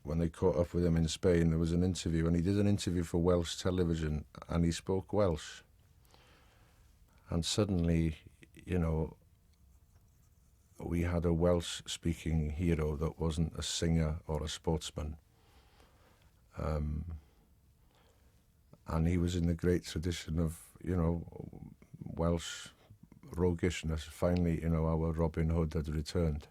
when they caught up with him in Spain, there was an interview, and he did an interview for Welsh television, and he spoke Welsh. And suddenly, you know, we had a Welsh-speaking hero that wasn't a singer or a sportsman. And he was in the great tradition of, you know, Welsh roguishness. Finally, you know, our Robin Hood had returned.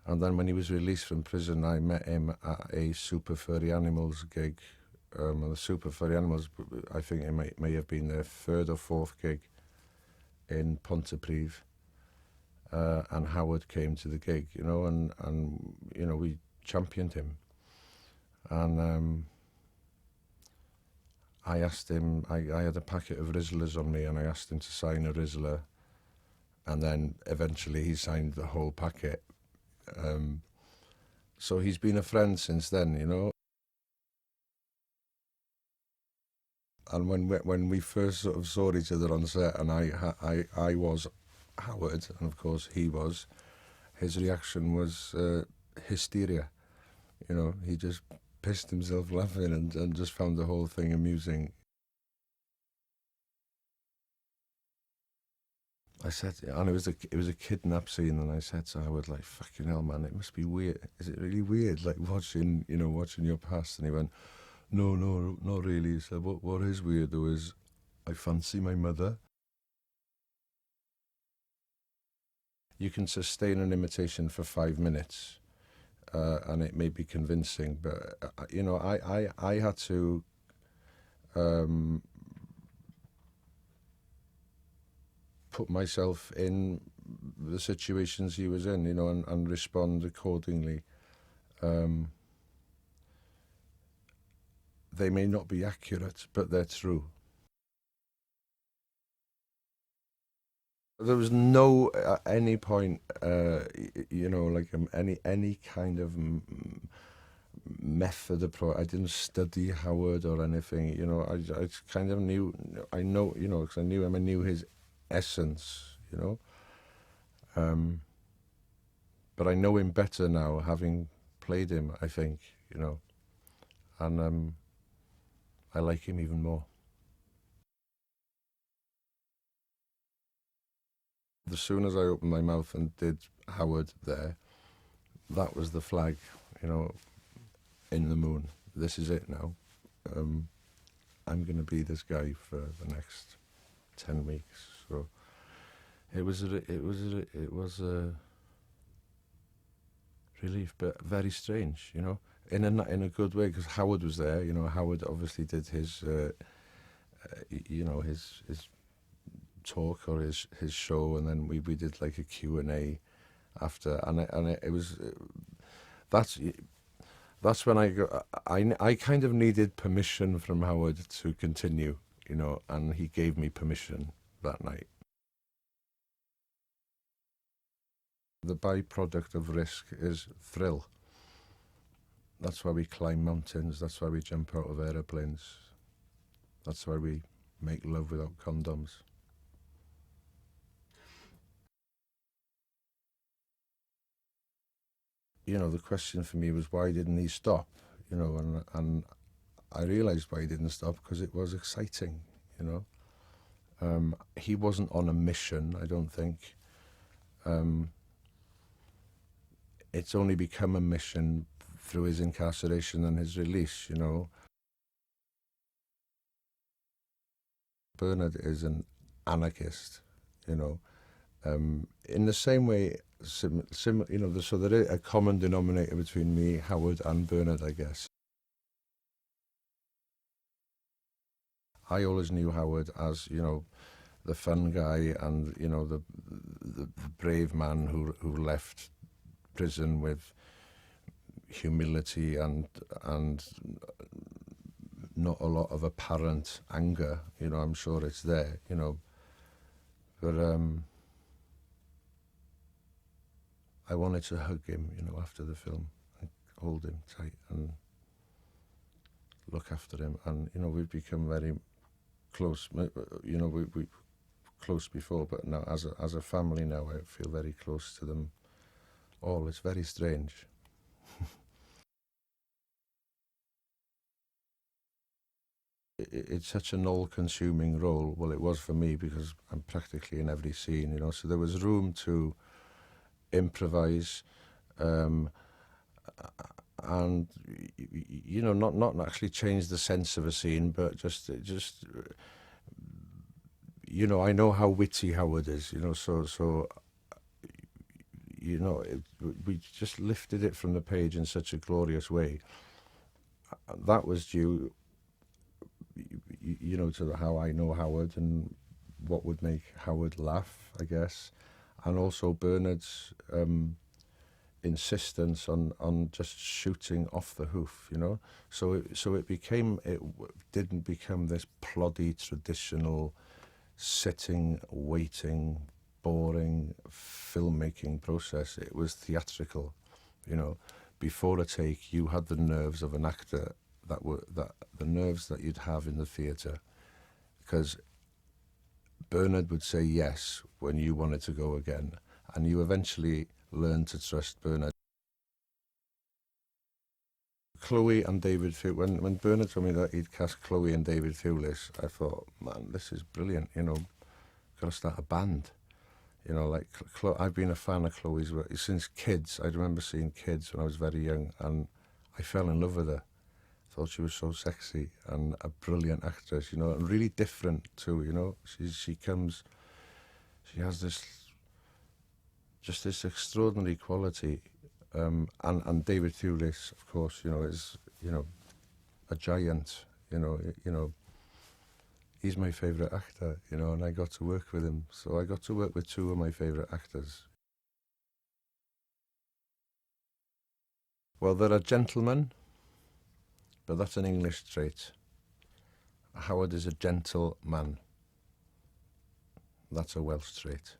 And then when he was released from prison, I met him at a Super Furry Animals gig. And the Super Furry Animals, I think it may have been their third or fourth gig in Pontypridd. And Howard came to the gig, you know, and you know, we championed him. And I asked him, I had a packet of Rizzlers on me, and I asked him to sign a Rizzler. And then eventually he signed the whole packet. So he's been a friend since then, you know. And when we first sort of saw each other on set, and I was Howard, and of course he was, his reaction was hysteria. You know, he just pissed himself laughing and just found the whole thing amusing. I said, and it was a kidnap scene, and I said to Howard, like, fucking hell, man, it must be weird. Is it really weird, like watching your past? And he went, no, not really. He said, what is weird though is I fancy my mother. You can sustain an imitation for 5 minutes, and it may be convincing, but you know, I had to put myself in the situations he was in, you know, and respond accordingly. They may not be accurate, but they're true. There was no at any point, you know, like any kind of method approach. I didn't study Howard or anything. You know, I kind of knew. I know, you know, because I knew him. I knew his essence. You know, but I know him better now, having played him. I think, you know, and I like him even more. As soon as I opened my mouth and did Howard there, that was the flag, you know, in the moon. This is it now. I'm going to be this guy for the next 10 weeks. So it was a relief, but very strange, you know, in a good way, because Howard was there. You know, Howard obviously did his, you know, his talk or his show, and then we did like a Q&A after, and it was that's when I kind of needed permission from Howard to continue, you know, and he gave me permission that night. The byproduct of risk is thrill. That's why we climb mountains, that's why we jump out of aeroplanes, that's why we make love without condoms. You know, the question for me was, why didn't he stop? You know, and I realised why he didn't stop, because it was exciting, you know. He wasn't on a mission, I don't think. It's only become a mission through his incarceration and his release, you know. Bernard is an anarchist, you know. In the same way, you know, so there is a common denominator between me, Howard, and Bernard, I guess. I always knew Howard as, you know, the fun guy, and, you know, the brave man who left prison with humility and not a lot of apparent anger. You know, I'm sure it's there, you know, but I wanted to hug him, you know, after the film, and hold him tight and look after him. And, you know, we've become very close. You know, we close before, but now as a family now, I feel very close to them, all. It's very strange. It's such an all-consuming role. Well, it was for me because I'm practically in every scene, you know. So there was room to improvise, um, and you know, not actually change the sense of a scene, but just you know, I know how witty Howard is, you know. So you know, we just lifted it from the page in such a glorious way. That was due, you know, to how I know Howard and what would make Howard laugh, I guess, and also Bernard's insistence on just shooting off the hoof, you know. So it became, didn't become this ploddy traditional sitting, waiting, boring filmmaking process. It was theatrical, you know. Before a take, you had the nerves of an actor, that the nerves that you'd have in the theatre, because Bernard would say yes when you wanted to go again, and you eventually learned to trust Bernard. Chloë and David, when Bernard told me that he'd cast Chloë and David Thewlis, I thought, man, this is brilliant, you know, got to start a band. You know, like, I've been a fan of Chloe's work since Kids. I remember seeing Kids when I was very young, and I fell in love with her. Thought she was so sexy and a brilliant actress, you know, and really different too, you know. She has this extraordinary quality, and David Thewlis, of course, you know, is, you know, a giant, you know, he's my favourite actor, you know, and I got to work with him. So I got to work with two of my favourite actors. Well, they're a gentleman, but that's an English trait. Howard is a gentle man. That's a Welsh trait.